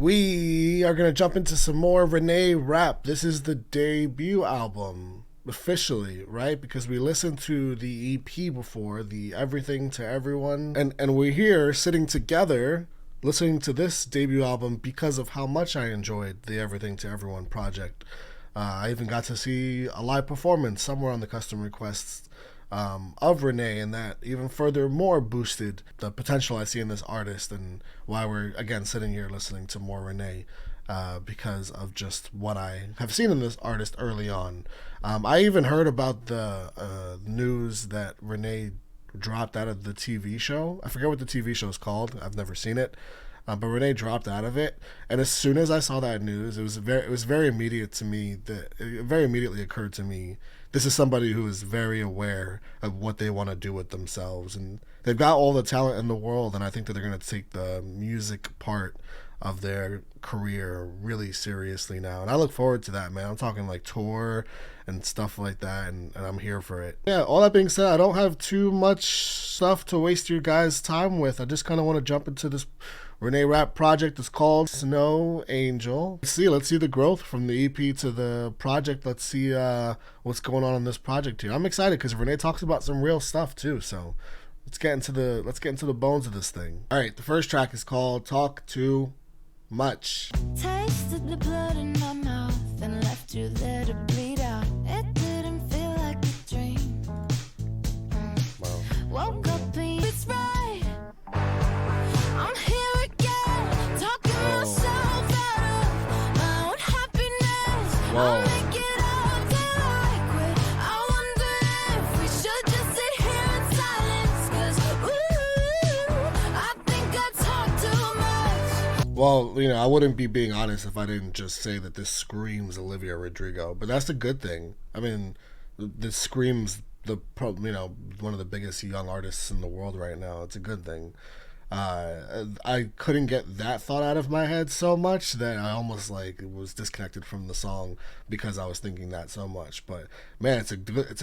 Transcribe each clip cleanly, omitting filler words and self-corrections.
We are going to jump into some more Renee Rapp. This is the debut album, officially, right? Because we listened to the EP before, the Everything to Everyone. And we're here sitting together listening to this debut album because of how much I enjoyed the Everything to Everyone project. I even got to see a live performance somewhere on the custom requests of Renee, and that even furthermore boosted the potential I see in this artist, and why we're again sitting here listening to more Renee, because of just what I have seen in this artist early on. I even heard about the news that Renee dropped out of the TV show. I forget what the TV show is called. I've never seen it. But Renee dropped out of it, and as soon as I saw that news, it was very immediate to me. That it very immediately occurred to me, this is somebody who is very aware of what they want to do with themselves, and they've got all the talent in the world. And I think that they're going to take the music part of their career really seriously now, and I look forward to that, man. I'm talking like tour and stuff like that, and I'm here for it. Yeah, all that being said, I don't have too much stuff to waste your guys' time with. I just kind of want to jump into this Renee Rapp project. Is called Snow Angel. Let's see the growth from the EP to the project. Let's see what's going on in this project here. I'm excited because Renee talks about some real stuff too. So let's get into the bones of this thing. All right, the first track is called Talk Too Much. Tasted the blood in my mouth and left you there to bleed out. It didn't feel like a dream. Woke up and it's right. I'm here again, talking myself out of my own happiness. I'll make it up till I quit. I wonder if we should just sit here in silence, 'cause I think I talk too much. Well, I wouldn't be being honest if I didn't just say that this screams Olivia Rodrigo, but that's a good thing. I mean, this screams one of the biggest young artists in the world right now. It's a good thing. I couldn't get that thought out of my head so much that I almost was disconnected from the song because I was thinking that so much. But man, it's a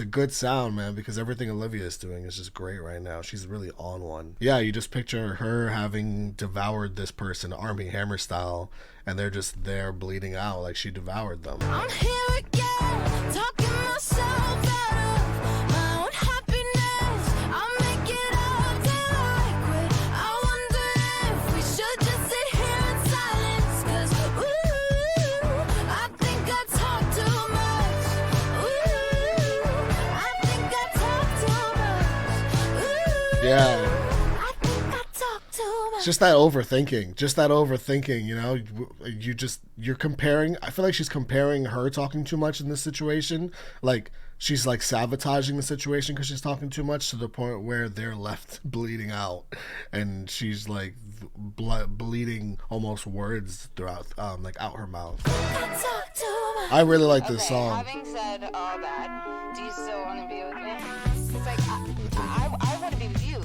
good sound, man, because everything Olivia is doing is just great right now. She's really on one. Yeah, you just picture her having devoured this person, Army Hammer style, and they're just there bleeding out like she devoured them. I'm here again, talking myself out of my own happiness. I'll make it up till I quit. I wonder if we should just sit here in silence, 'cause I think I talk too much. I think I talk too much. Yeah. I think I talk too much. Just that overthinking, you're comparing. I feel like she's comparing her talking too much in this situation. Like she's like sabotaging the situation because she's talking too much, to the point where they're left bleeding out, and she's like bleeding almost words throughout, out her mouth. I talk too much. I really like this song. Having said all that, do you still want to be with me? It's like, I want to be with you.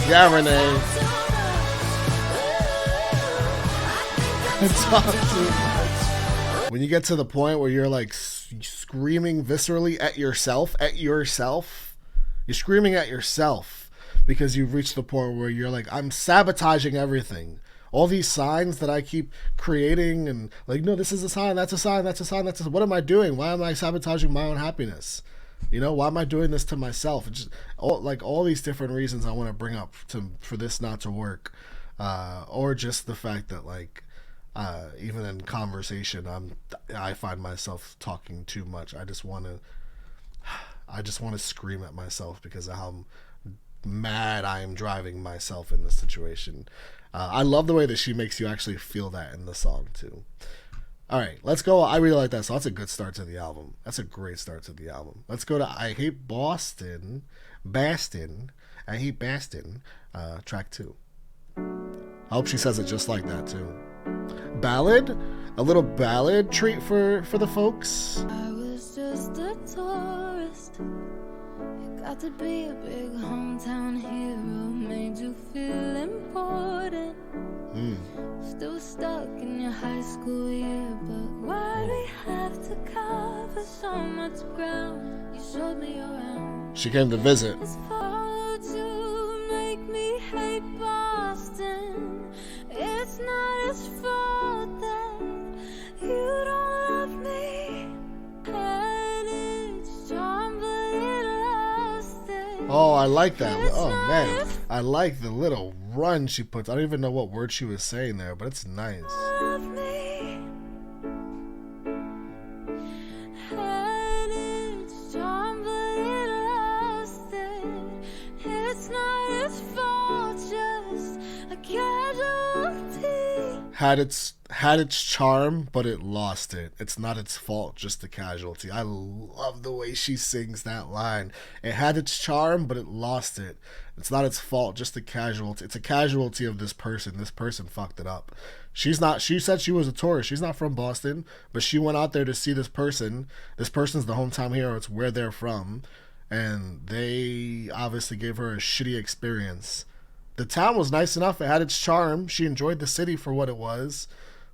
Yeah, Renee. Talk too much. When you get to the point where you're like screaming viscerally at yourself, you're screaming at yourself because you've reached the point where you're like, I'm sabotaging everything. All these signs that I keep creating, and like, no, this is a sign, that's a sign, that's a sign, that's a. What am I doing? Why am I sabotaging my own happiness? Why am I doing this to myself? It's just all these different reasons I want to bring up for this not to work, or just the fact that even in conversation, I find myself talking too much. I just want to scream at myself because of how mad I am driving myself in this situation. I love the way that she makes you actually feel that in the song too. All right, let's go. I really like that song. That's a good start to the album. That's a great start to the album. Let's go to I Hate Boston, I Hate Boston, track 2. I hope she says it just like that too. Ballad, a little ballad treat for the folks. I was just a tourist. You got to be a big hometown hero, made you feel important. Still stuck in your high school year, but why we have to cover so much ground? You showed me around. She came to visit. As far me hate Boston. It's not his fault that you don't love me. Had its charm, but it lost it. Oh, I like that. Oh, man. I like the little run she puts. I don't even know what word she was saying there, but it's nice. Love me. Had its charm, but it lost it. It's not his fault, just a casualty. Had its charm, but it lost it. It's not its fault, just a casualty. I love the way she sings that line. It had its charm, but it lost it. It's not its fault, just a casualty. It's a casualty of this person. This person fucked it up. She said she was a tourist. She's not from Boston, but she went out there to see this person. This person's the hometown hero. It's where they're from. And they obviously gave her a shitty experience. The town was nice enough. It had its charm. She enjoyed the city for what it was.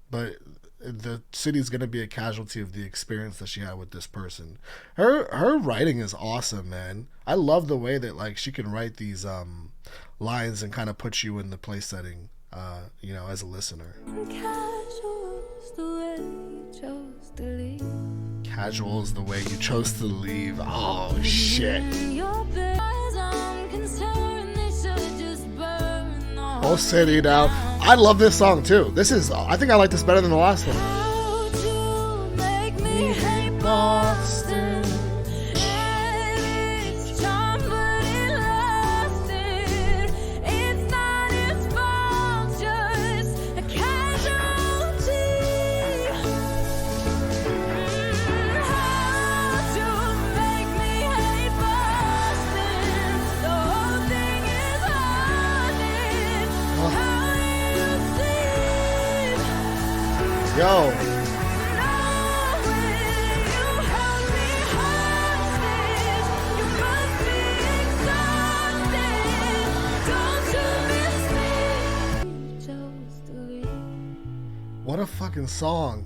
But the city's going to be a casualty of the experience that she had with this person. Her writing is awesome, man. I love the way that like she can write these lines and kind of put you in the place setting, as a listener. Casual's the way you chose to leave. Casual's the way you chose to leave. Oh, shit. Your best, I'm concerned they should just burn the Whole city down. I love this song too. I think I like this better than the last one. How'd you make me hate Boston? Had its charm, but it lost it. It's not his fault, just a casualty. How'd you make me hate Boston? The whole thing is haunted. How you sleep? Yo. What a fucking song.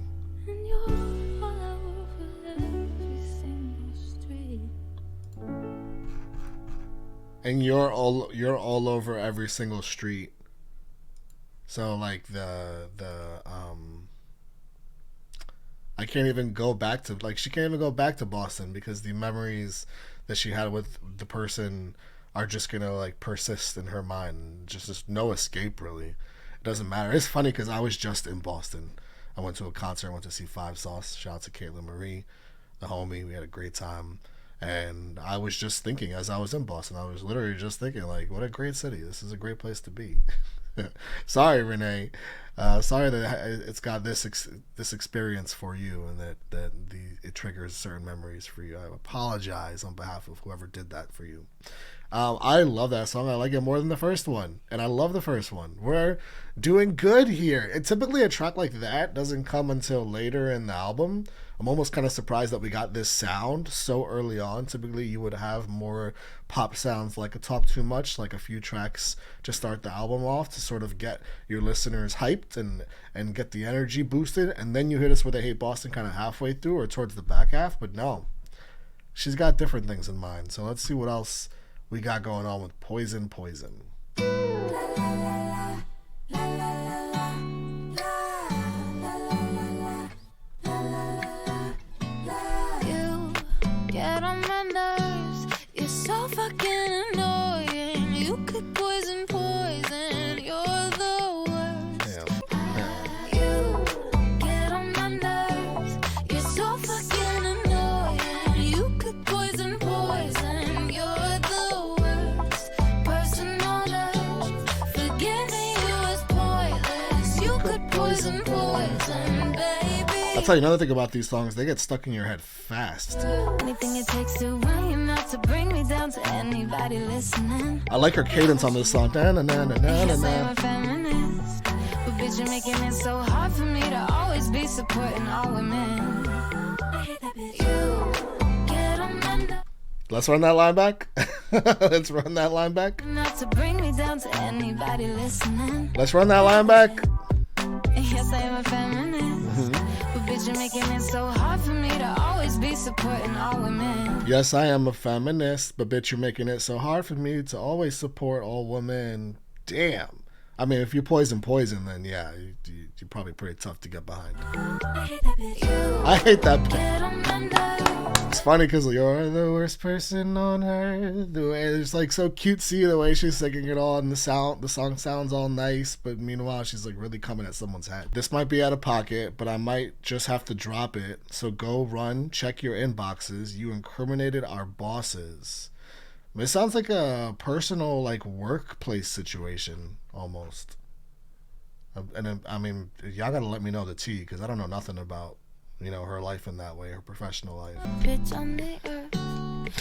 And you're all over every single street. So like I can't even go back to she can't even go back to Boston because the memories that she had with the person are just gonna like persist in her mind. Just no escape really. It doesn't matter. It's funny because I was just in Boston. I went to a concert. I went to see Five Sauce. Shout out to Caitlin Marie, the homie. We had a great time. And I was just thinking as I was in Boston, I was literally just thinking like, what a great city. This is a great place to be. Sorry, Renee. Sorry that it's got this experience for you and that it triggers certain memories for you. I apologize on behalf of whoever did that for you. I love that song. I like it more than the first one, and I love the first one. We're doing good here. And typically a track like that doesn't come until later in the album. I'm almost kind of surprised that we got this sound so early on. Typically you would have more pop sounds like a Talk Too Much, like a few tracks to start the album off to sort of get your listeners hyped and get the energy boosted, and then you hit us with a Hate Boston kind of halfway through or towards the back half. But no, she's got different things in mind. So let's see what else we got going on with Poison. You get on my nerves. You're so fucking annoying. You could poison. You're the worst. Damn. You get on my nerves. You're so fucking annoying. You could poison. You're the worst person on earth. Forgiving you is pointless. You could poison, baby. I'll tell you another thing about these songs, they get stuck in your head fast. Anything it takes to run your mouth to bring me down to anybody listening. I like her cadence on this song. Na, na, na, na, na, Yes, na. I'm a feminist, but bitch, you're making it so hard for me to always be supporting all women. I hate that bitch. You get on my nerves. Let's run that line back. Let's run that line back. Not to bring me down to anybody listening. Let's run that line back. Yes, I am a feminist, but bitch, Bitch, you're making it so hard for me to always be supporting all women. Yes, I am a feminist, but bitch, you're making it so hard for me to always support all women. Damn. I mean, if you poison, then yeah, you're probably pretty tough to get behind. I hate that bitch. It's funny because you're the worst person on earth. The way it's like so cutesy, the way she's singing it all, and the song sounds all nice, but meanwhile she's like really coming at someone's head. This might be out of pocket, but I might just have to drop it. So go run, check your inboxes. You incriminated our bosses. It sounds like a personal, like, workplace situation almost. And I mean, y'all gotta let me know the tea, because I don't know nothing about, you know, her life in that way, her professional life. Bitch on the earth.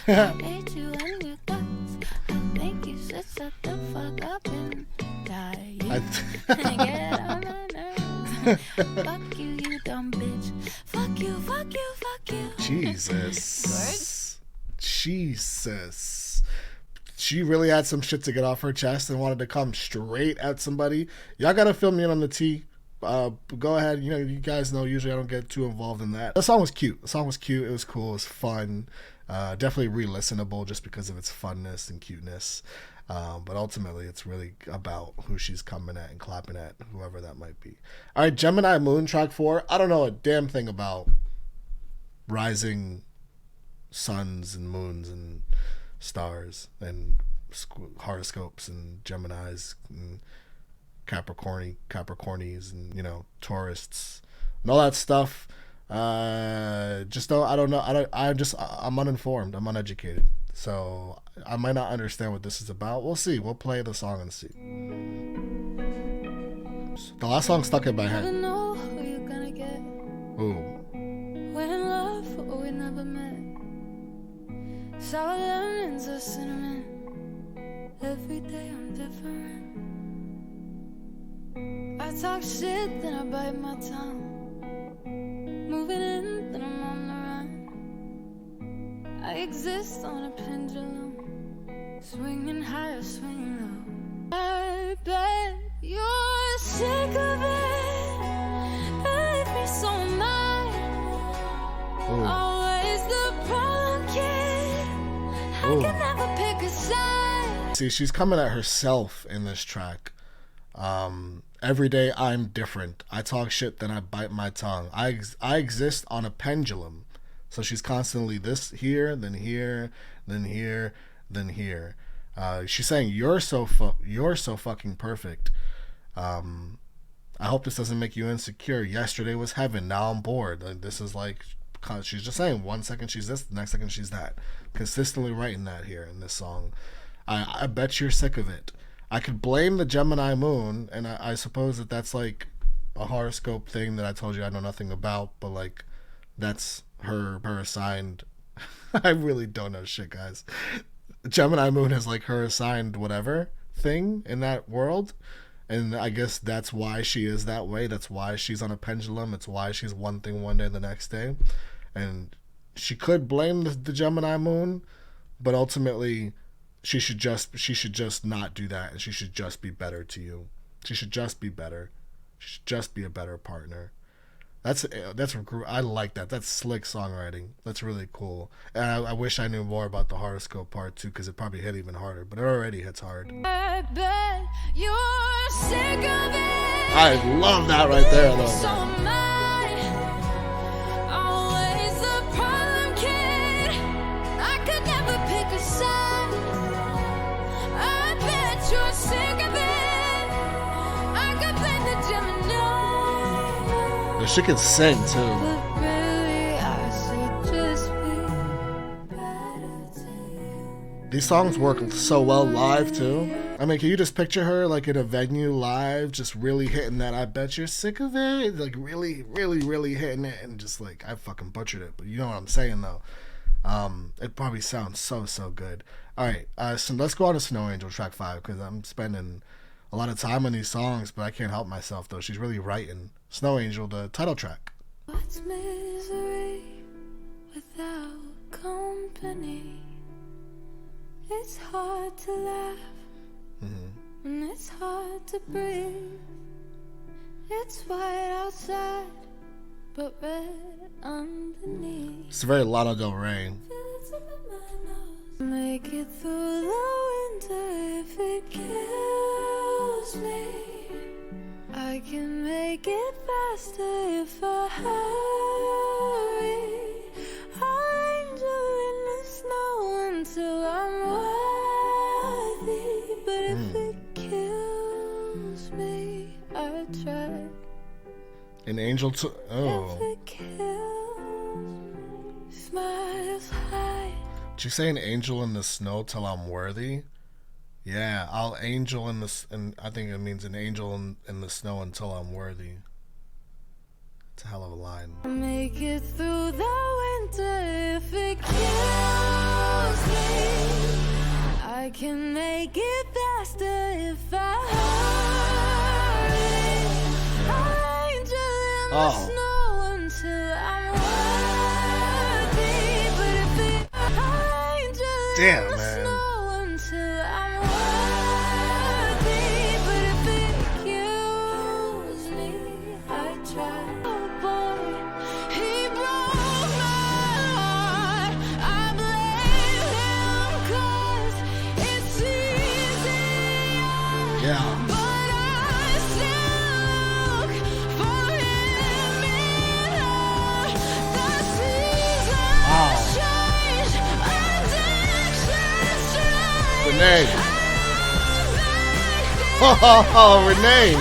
I hate you and your guts. I think you should shut the fuck up and die. Get on my nerves. Fuck you, you dumb bitch. Fuck you, fuck you, fuck you. Jesus. Jesus. She really had some shit to get off her chest and wanted to come straight at somebody. Y'all gotta fill me in on the tea. Go ahead. You know, you guys know usually I don't get too involved in that. The song was cute. It was cool. It was fun. Definitely re-listenable just because of its funness and cuteness. But ultimately, it's really about who she's coming at and clapping at, whoever that might be. All right, Gemini Moon, track 4. I don't know a damn thing about rising suns and moons and stars and horoscopes and Geminis and Capricornies and, you know, tourists and all that stuff. Just don't, I don't know. I'm uninformed. I'm uneducated. So I might not understand what this is about. We'll see. We'll play the song and see. The last song stuck in my head. Ooh. We're in love, but we never met. Sour lemons or cinnamon. Every day I'm different. I talk shit, then I bite my tongue. Moving in, then I'm on the run. I exist on a pendulum, swinging high or swinging low. I bet you're sick of it. Believe me, so am I. Always the problem kid. I can never pick a side. See, she's coming at herself in this track. Every day I'm different. I talk shit, then I bite my tongue. I exist on a pendulum. So she's constantly this here, then here, then here, then here. She's saying you're so fucking perfect. I hope this doesn't make you insecure. Yesterday was heaven. Now I'm bored. Like, this is like, she's just saying 1 second she's this, the next second she's that. Consistently writing that here in this song. I bet you're sick of it. I could blame the Gemini Moon, and I suppose that's like a horoscope thing that I told you I know nothing about, but like that's her assigned. I really don't know shit, guys. Gemini Moon is like her assigned whatever thing in that world, and I guess that's why she is that way. That's why she's on a pendulum. It's why she's one thing one day and the next day, and she could blame the Gemini Moon, but ultimately she should just not do that, and she should just be better to you. She should just be better. She should just be a better partner. That's I like that. That's slick songwriting. That's really cool. And I wish I knew more about the horoscope part too, because it probably hit even harder. But it already hits hard. I bet you're sick of it. I love that right there, though. So am I. Always the problem kid. I could never pick a side. I bet you're sick of it. I could blame the Gemini. She can sing too. But really, I should just be better to you. These songs work so well live too. I mean, can you just picture her like in a venue live, just really hitting that I bet you're sick of it? Like really, really, really hitting it, and just like, I fucking butchered it, but you know what I'm saying though. It probably sounds so good. Alright, so let's go on to Snow Angel track 5, because I'm spending a lot of time on these songs, but I can't help myself though. She's really writing. Snow Angel, the title track. What's misery without company? It's hard to laugh, and it's hard to breathe. It's white outside, but red underneath. It's very Lana Del Rey. Make it through the winter if it kills me. I can make it faster if I hurry. I'll angel in the snow until I'm worthy. But if it kills me, I try. An angel to If it kills me, smiles high. Did you say an angel in the snow till I'm worthy? Yeah, I'll angel in the and I think it means an angel in the snow until I'm worthy. It's a hell of a line. Make it through the winter if it kills me. I can make it faster if I hurry. I'll angel in the snow until I'm worthy. But if it I'll angel Damn, in the man. snow until I'm worthy. But if it kills me, I try. Oh boy, he broke my heart. I blame him 'cause it's easier. Yeah. But I still look for him in all the seasons change. Addictions strange. Renee. Oh, Renee.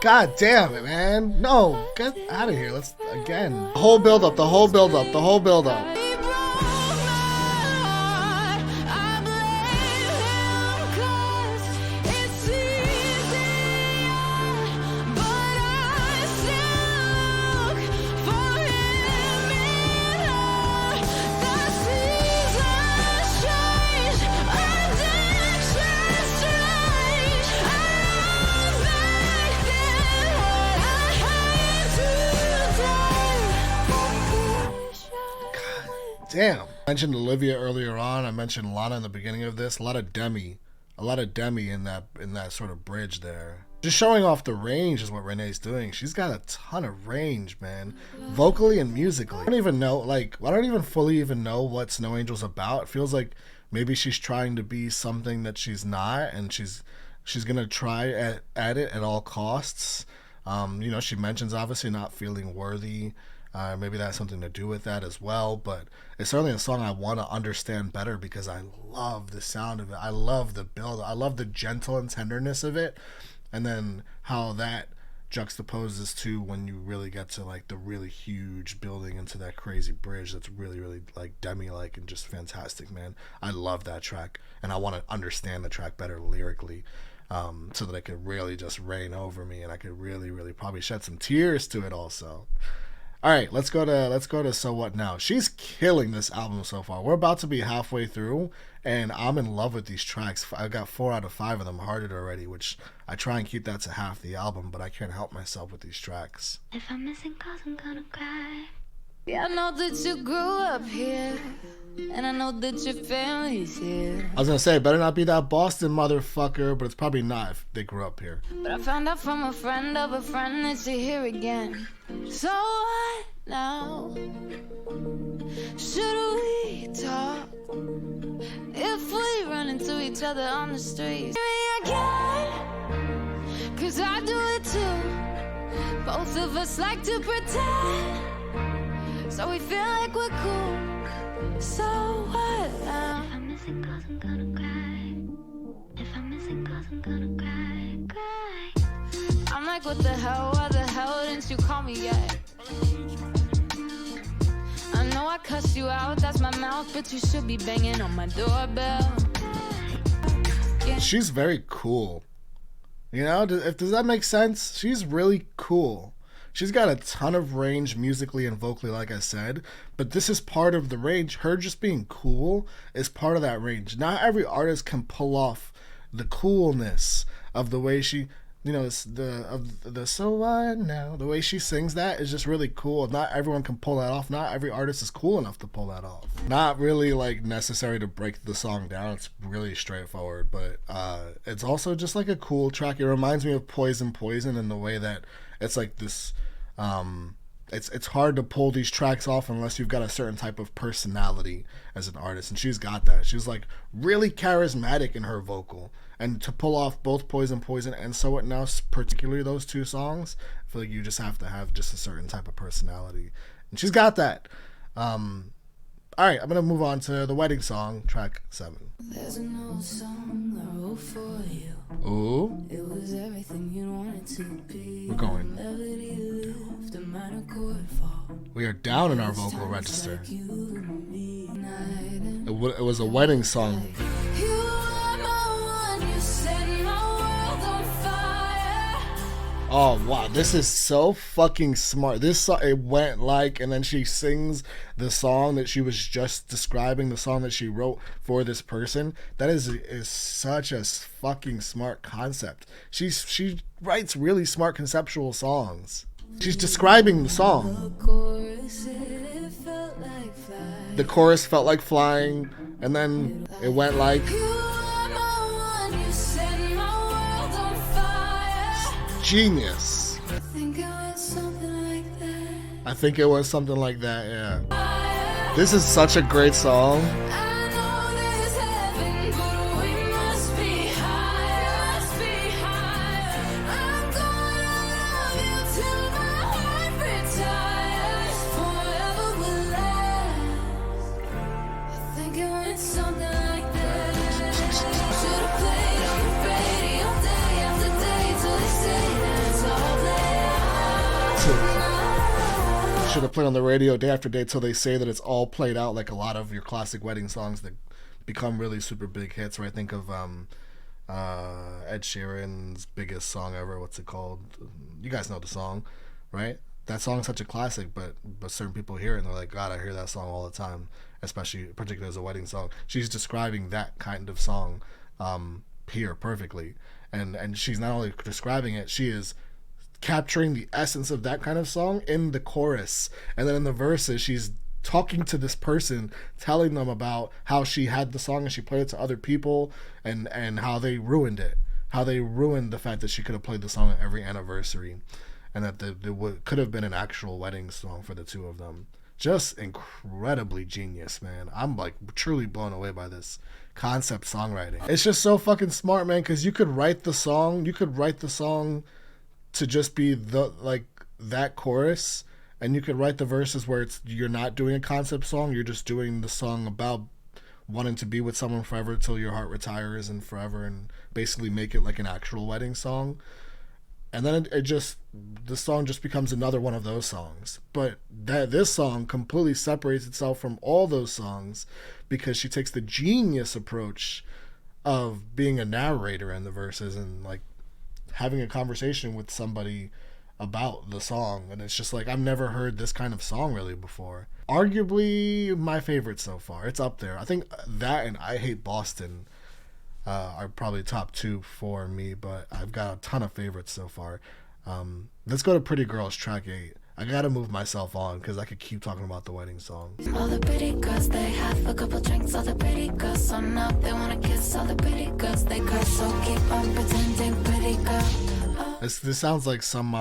God damn it, man. No, get out of here. Let's again. The whole build up, the whole build up, the whole build up. He broke my heart. I blame him 'cause it's easier. But I still look for him in all the seasons change. Addictions strange. I'm making what I hate to die. Damn. I mentioned Olivia earlier on. I mentioned Lana in the beginning of this. A lot of Demi in that sort of bridge there. Just showing off the range is what Renee's doing. She's got a ton of range, man, vocally and musically. I don't even know, like, I don't even fully even know what Snow Angel's about. It feels like maybe she's trying to be something that she's not, and she's gonna try at it at all costs. You know, she mentions obviously not feeling worthy. Maybe that has something to do with that as well, but it's certainly a song I want to understand better because I love the sound of it. I love the build. I love the gentle and tenderness of it, and then how that juxtaposes to when you really get to like the really huge building into that crazy bridge that's really, really like Demi-like and just fantastic, man. I love that track, and I want to understand the track better lyrically. So that it could really just rain over me, and I could really, really probably shed some tears to it also. All right, let's go to So What Now. She's killing this album so far. We're about to be halfway through, and I'm in love with these tracks. I got 4 out of 5 of them hearted already, which I try and keep that to half the album, but I can't help myself with these tracks. If I'm missing cause I'm gonna cry. Yeah, I know that you grew up here, and I know that your family's here. I was gonna say, it better not be that Boston motherfucker, but it's probably not if they grew up here. But I found out from a friend of a friend that you're here again. So what now? Should we talk? If we run into each other on the street, me again, 'cause I do it too. Both of us like to pretend, so we feel like we're cool. So what now? If I'm missing cause I'm gonna cry. If I'm missing cause I'm gonna cry. I'm like, what the hell? Why the hell didn't you call me yet? I know I cussed you out, that's my mouth, but you should be banging on my doorbell. Yeah. She's very cool. You know, does that make sense? She's really cool. She's got a ton of range musically and vocally, like I said, but this is part of the range. Her just being cool is part of that range. Not every artist can pull off the coolness of the way she you know, the so what now, the way she sings that is just really cool. Not everyone can pull that off. Not every artist is cool enough to pull that off. Not really like necessary to break the song down. It's really straightforward, but it's also just like a cool track. It reminds me of Poison in the way that it's like this it's hard to pull these tracks off unless you've got a certain type of personality as an artist, and she's got that. She's like really charismatic in her vocal, and to pull off both Poison and So What Now, particularly those two songs, I feel like you just have to have just a certain type of personality, and she's got that. All right, I'm gonna move on to the wedding song, track 7. There's an old song I wrote for you. Ooh, It was everything you wanted to be. we're going. Melody lift, a minor chord fall. We are down in our vocal register. Like you and me. Night and It was a wedding song. you are my one, you set my world on fire. Oh wow, this is so fucking smart. This song, it went like, and then she sings the song that she was just describing, the song that she wrote for this person. That is such a fucking smart concept. She writes really smart conceptual songs. She's describing the song. The chorus felt like flying, and then it went like. You are my one, you set my world on fire. Genius. I think it was something like that. I think it was something like that, yeah. This is such a great song. I know there's heaven, but we must be higher, must be higher. I'm gonna love you till my heart retires. Forever will last. I think it went something like that. Should've played on the radio day after day till they say that it's all played out. Should have played on the radio day after day till they say that it's all played out, like a lot of your classic wedding songs that become really super big hits. Where I think of Ed Sheeran's biggest song ever. What's it called? You guys know the song, right? That song's such a classic, but certain people hear it and they're like, God, I hear that song all the time, especially particularly as a wedding song. She's describing that kind of song here perfectly, and she's not only describing it, she is capturing the essence of that kind of song in the chorus, and then in the verses she's talking to this person, telling them about how she had the song and she played it to other people, and how they ruined it, how they ruined the fact that she could have played the song at every anniversary, and that could have been an actual wedding song for the two of them. Just incredibly genius, man. I'm like truly blown away by this concept songwriting. It's just so fucking smart, man, because you could write the song to just be that chorus, and you could write the verses where you're not doing a concept song, you're just doing the song about wanting to be with someone forever till your heart retires and forever, and basically make it like an actual wedding song. And then the song just becomes another one of those songs. But this song completely separates itself from all those songs because she takes the genius approach of being a narrator in the verses and like having a conversation with somebody about the song. And it's just like, I've never heard this kind of song really before. Arguably my favorite so far. It's up there. I think that and I Hate Boston are probably top 2 for me, but I've got a ton of favorites so far. Let's go to Pretty Girls, track 8. I gotta move myself on because I could keep talking about the wedding song. All the pretty girls, they have a couple drinks. All the pretty girls, so now they wanna kiss. All the pretty girls, they curse, so keep on pretending, pretty girl. This sounds like some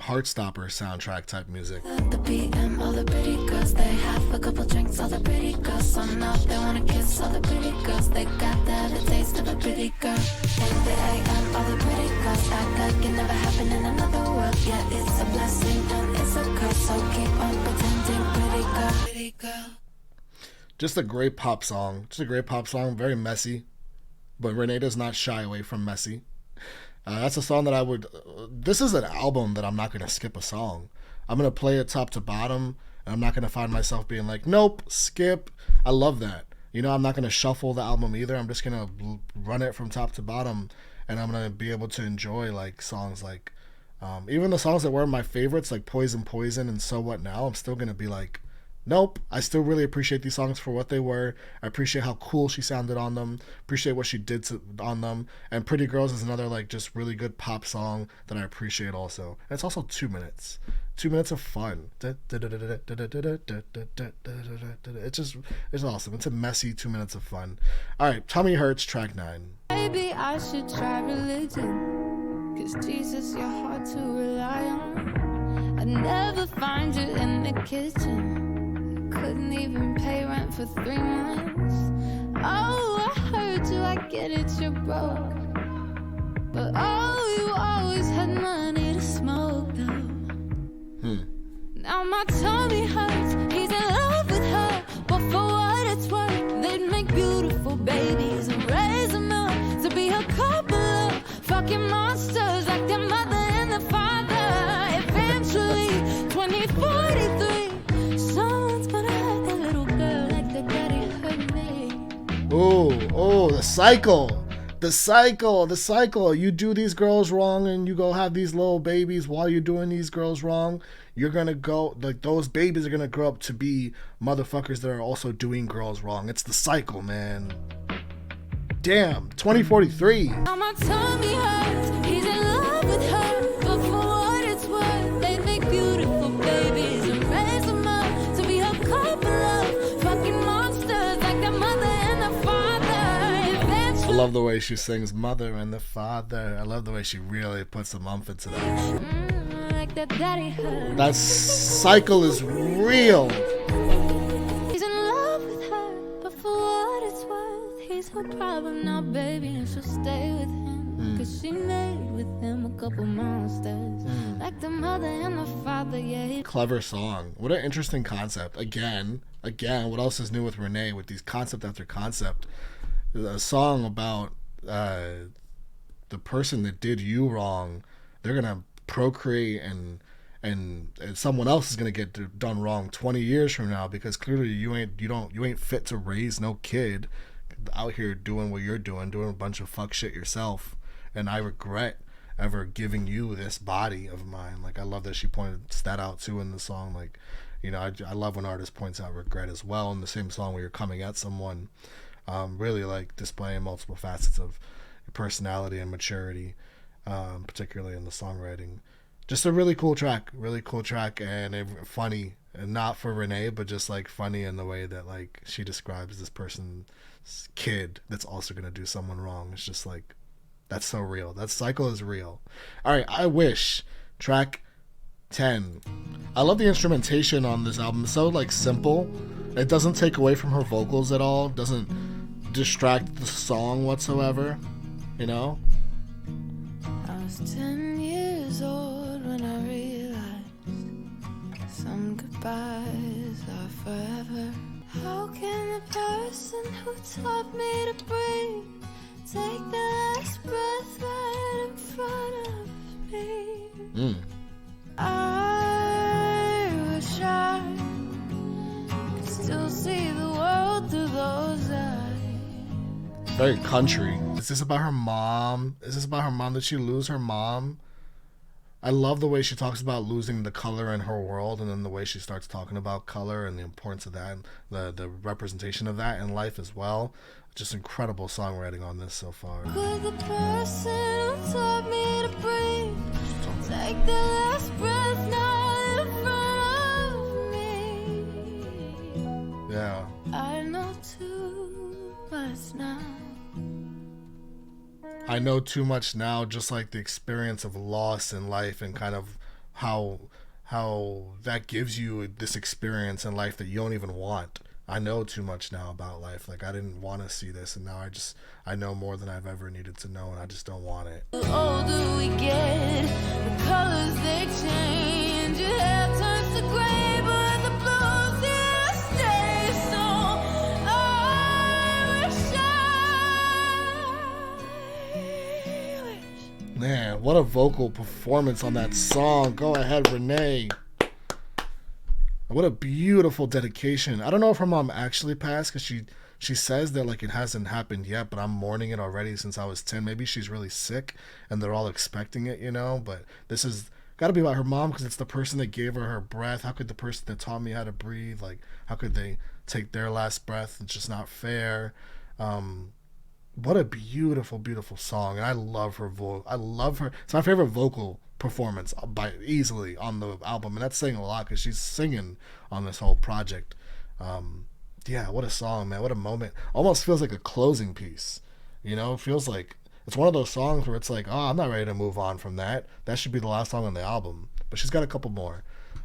Heartstopper soundtrack type music. At the PM, all the pretty girls, they have a couple drinks. All the pretty girls, so now they wanna kiss. All the pretty girls, they got that a taste of a pretty girl. In the AM, all the pretty girls act like it never happened in another world. Yeah, it's a blessing and it's a curse, so keep on pretending, pretty girl, pretty girl. Just a great pop song. Very messy, but Renee does not shy away from messy. That's a song that this is an album that I'm not going to skip a song. I'm going to play it top to bottom, and I'm not going to find myself being like, nope, skip. I love that. You know, I'm not going to shuffle the album either. I'm just going to run it from top to bottom, and I'm going to be able to enjoy like songs like, even the songs that were my favorites, like Poison and So What Now, I'm still going to be like, Nope. I still really appreciate these songs for what they were. I appreciate how cool she sounded on them. Appreciate what she did on them. And Pretty Girls is another like just really good pop song that I appreciate also. And it's also 2 minutes. 2 minutes of fun. It's awesome. It's a messy 2 minutes of fun. All right, Tummy Hurts, track 9. Maybe I should try religion, 'cause Jesus, you're hard to rely on. I'd never find you in the kitchen. Couldn't even pay rent for 3 months. Oh, I heard you, I get it, you're broke. But oh, you always had money to smoke though. Now my tummy hurts, he's in love with her. But for what it's worth, they'd make beautiful babies and raise them up to be a couple of fucking monsters like their mother and their father. Eventually, 2043, someone's gonna hurt that little girl like their daddy hurt me. Oh, the cycle. The cycle. You do these girls wrong and you go have these little babies while you're doing these girls wrong. You're gonna go, like, those babies are gonna grow up to be motherfuckers that are also doing girls wrong. It's the cycle, man. Damn, 2043. Now my tummy hurts, he's in love with her. But for what it's worth, they make beautiful babies and raise them up to be a couple of fucking monsters like their mother and their father. Eventually, I love the way she sings Mother and the Father. I love the way she really puts some umph into that. like their daddy hurt. That cycle is real. He's in love with her, but for what it's worth, he's her problem now, baby, and she'll stay with him. 'Cause she made with him a couple monsters, like the mother and the father, yeah. Clever song. What an interesting concept. Again, what else is new with Renee with these concept after concept? A song about the person that did you wrong. They're gonna procreate and someone else is gonna get done wrong 20 years from now because clearly you ain't fit to raise no kid out here doing what you're doing a bunch of fuck shit yourself. And I regret ever giving you this body of mine. Like, I love that she points that out too in the song. Like, you know, I love when artists points out regret as well in the same song where you're coming at someone, really like displaying multiple facets of your personality and maturity, particularly in the songwriting. Just a really cool track and funny, and not for Renee, but just like funny in the way that like she describes this person's kid that's also gonna do someone wrong. It's just like, that's so real. That cycle is real. All right, I Wish, track 10. I love the instrumentation on this album. It's so like simple. It doesn't take away from her vocals at all. Doesn't distract the song whatsoever. You know. I was 10 years old when I realized some goodbyes are forever. How can the person who taught me to breathe take the last breath right in front of me? I wish I could still see the world through those eyes. Very country. Is this about her mom? Did she lose her mom? I love the way she talks about losing the color in her world, and then the way she starts talking about color and the importance of that, and the representation of that in life as well. Just incredible songwriting on this so far. Could the person who taught me to breathe take the last breath now in front of me? Yeah. I know too much now. I know too much now, just like the experience of loss in life and kind of how that gives you this experience in life that you don't even want. I know too much now about life. Like, I didn't want to see this, and now I know more than I've ever needed to know, and I just don't want it. The older we get, the colors they change. Your hair turns to gray, but the blues still stay. So I wish. Man, what a vocal performance on that song. Go ahead, Renee. What a beautiful dedication. I don't know if her mom actually passed, because she says that like it hasn't happened yet, but I'm mourning it already since I was 10. Maybe she's really sick and they're all expecting it, you know, but this is Got to be about her mom because it's the person that gave her breath. How could the person that taught me how to breathe, like, how could they take their last breath? It's just not fair. What a beautiful, beautiful song. And I love her voice. I love her. It's my favorite vocal performance by easily on the album. And that's saying a lot because she's singing on this whole project. Yeah, what a song, man. What a moment. Almost feels like a closing piece. You know, it feels like it's one of those songs where it's like, oh, I'm not ready to move on from that. That should be the last song on the album. But she's got a couple more.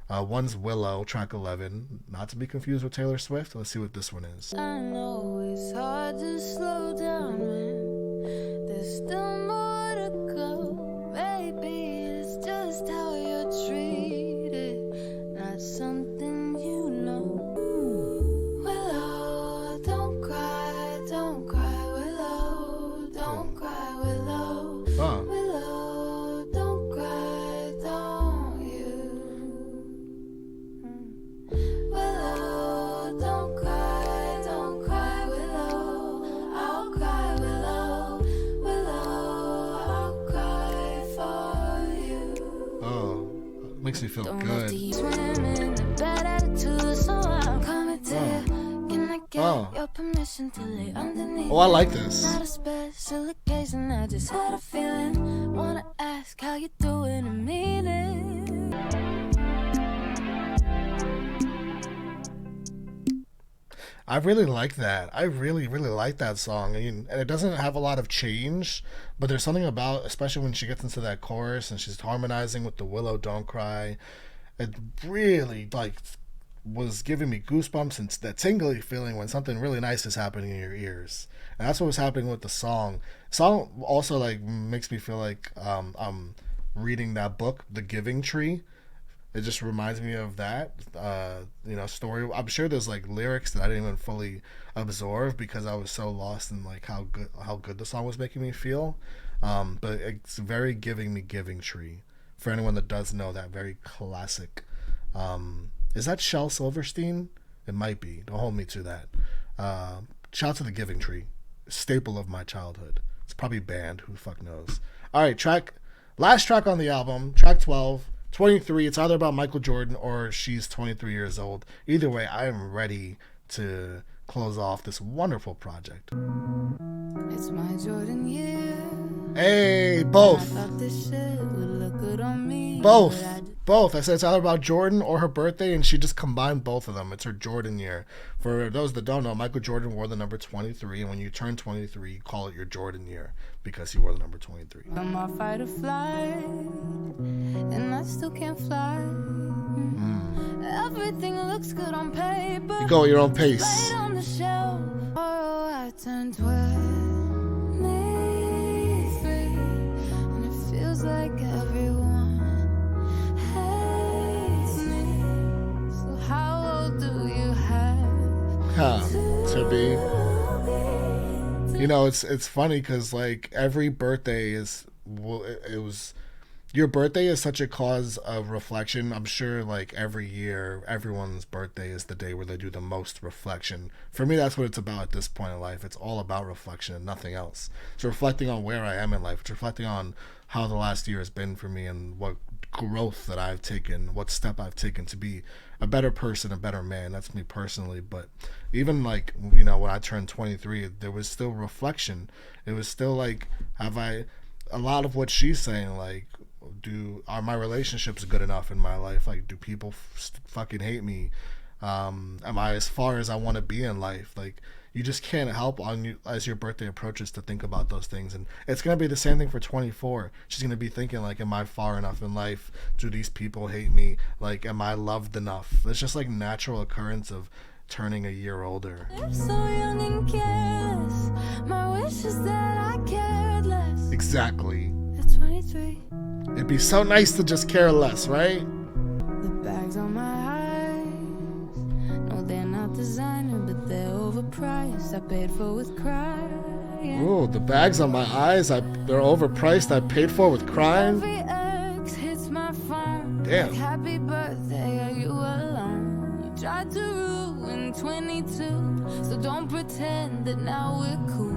One's Willow, track 11. Not to be confused with Taylor Swift. Let's see what this one is. I know it's hard to slow down when there's still more to go. Maybe it's just how you're treated, not something you know. Willow, don't cry, Willow, don't cry, Willow. Willow, don't cry, don't you? Willow, don't cry, Willow, I'll cry, Willow, Willow, I'll cry for you. Oh, makes me feel Don't good. have to swim in a bad attitude, so I'm coming to you. Can I get your permission to lay underneath? Oh, I like this. Not a special occasion, I just had a feeling. Wanna ask how you doing and mean it. I really like that. I really, really like that song. I mean, and it doesn't have a lot of change, but there's something about, especially when she gets into that chorus and she's harmonizing with the Willow Don't Cry, it really, like, was giving me goosebumps and that tingly feeling when something really nice is happening in your ears. And that's what was happening with the song. Song also, like, makes me feel like I'm reading that book, The Giving Tree. It just reminds me of that, story. I'm sure there's like lyrics that I didn't even fully absorb because I was so lost in like how good the song was making me feel. But it's very giving tree. For anyone that does know that, very classic. Is that Shel Silverstein? It might be. Don't hold me to that. Shout out to the Giving Tree, staple of my childhood. It's probably banned. Who the fuck knows? All right, last track on the album, track 12. 23, it's either about Michael Jordan or she's 23 years old. Either way, I am ready to close off this wonderful project. It's my Jordan year. Hey, both. I thought this shit would look good on me. Both. I said it's either about Jordan or her birthday, and she just combined both of them. It's her Jordan year. For those that don't know, Michael Jordan wore the number 23, and when you turn 23, you call it your Jordan year because he wore the number 23. I'm off fight or flight, and I still can't fly. Everything looks good on paper. You go at your own pace. Right on the shelf. Oh, I turned 23, and it feels like everyone hates me. So how old do you have to be? You know, it's funny because like every birthday your birthday is such a cause of reflection. I'm sure like every year, everyone's birthday is the day where they do the most reflection. For me, that's what it's about at this point in life. It's all about reflection and nothing else. It's reflecting on where I am in life. It's reflecting on how the last year has been for me and what growth that I've taken, what step I've taken to be a better person, a better man. That's me personally. But even like, when I turned 23, there was still reflection. It was still like, a lot of what she's saying, like, are my relationships good enough in my life? Like, do people fucking hate me? Am I as far as I want to be in life? Like, you just can't help as your birthday approaches to think about those things. And it's going to be the same thing for 24. She's going to be thinking like, am I far enough in life? Do these people hate me? Like, am I loved enough? It's just like natural occurrence of turning a year older. I'm so young and careless. My wish is that I cared less. Exactly. At 23. It'd be so nice to just care less, right? The bags on my eyes. No, they're not designer, but they're overpriced. I paid for with crying. Ooh, the bags on my eyes, they're overpriced. I paid for with crying. Every ex hits my phone. Damn. Like, happy birthday, are you alone? You tried to ruin 22, so don't pretend that now we're cool.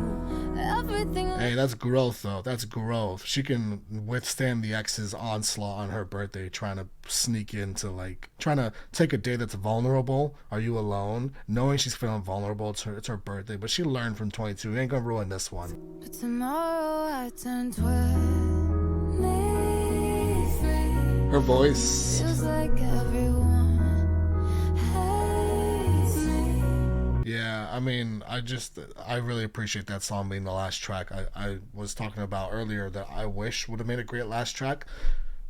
everything. Hey, that's growth though. That's growth. She can withstand the ex's onslaught on her birthday, trying to sneak into like trying to take a day that's vulnerable. Are you alone? Knowing she's feeling vulnerable. It's her birthday, but she learned from 22. You ain't gonna ruin this one. But tomorrow I turn 23. Her voice. Feels like everyone hates me. Yeah, I mean, I really appreciate that song being the last track. I was talking about earlier that I Wish would have made a great last track,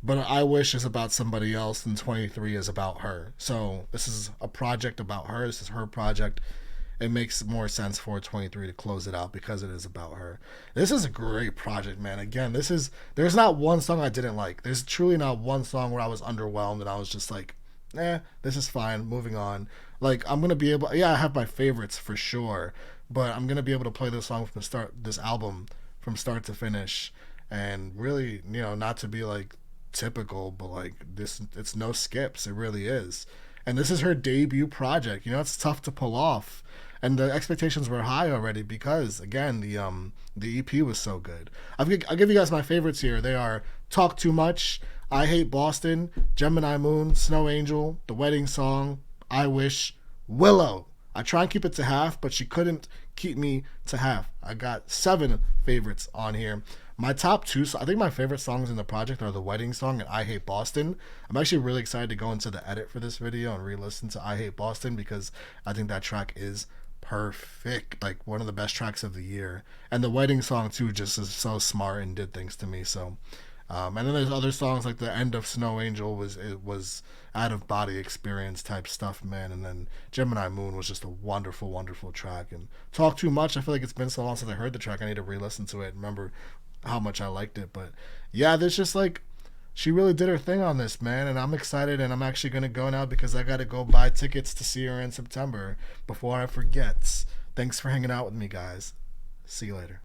but I Wish is about somebody else and 23 is about her. So this is a project about her. This is her project. It makes more sense for 23 to close it out because it is about her. This is a great project, man. Again, there's not one song I didn't like. There's truly not one song where I was underwhelmed and I was just like, this is fine, moving on. Like, I'm going to be able, I have my favorites for sure, but I'm going to be able to play this song from the start, this album from start to finish, and really, not to be like typical, but like this, it's no skips. It really is. And this is her debut project. It's tough to pull off. And the expectations were high already because, again, the EP was so good. I'll give you guys my favorites here. They are Talk Too Much, I Hate Boston, Gemini Moon, Snow Angel, The Wedding Song, I Wish, Willow. I try and keep it to half, but she couldn't keep me to half. I got 7 favorites on here. My top 2, I think my favorite songs in the project are The Wedding Song and I Hate Boston. I'm actually really excited to go into the edit for this video and re-listen to I Hate Boston because I think that track is perfect, like one of the best tracks of the year. And The Wedding Song too just is so smart and did things to me. So and then there's other songs like the end of Snow Angel was out of body experience type stuff, man. And then Gemini Moon was just a wonderful, wonderful track. And Talk Too Much, I feel like it's been so long since I heard the track, I need to re-listen to it and remember how much I liked it. But yeah, there's just like, she really did her thing on this, man, and I'm excited, and I'm actually going to go now because I got to go buy tickets to see her in September before I forget. Thanks for hanging out with me, guys. See you later.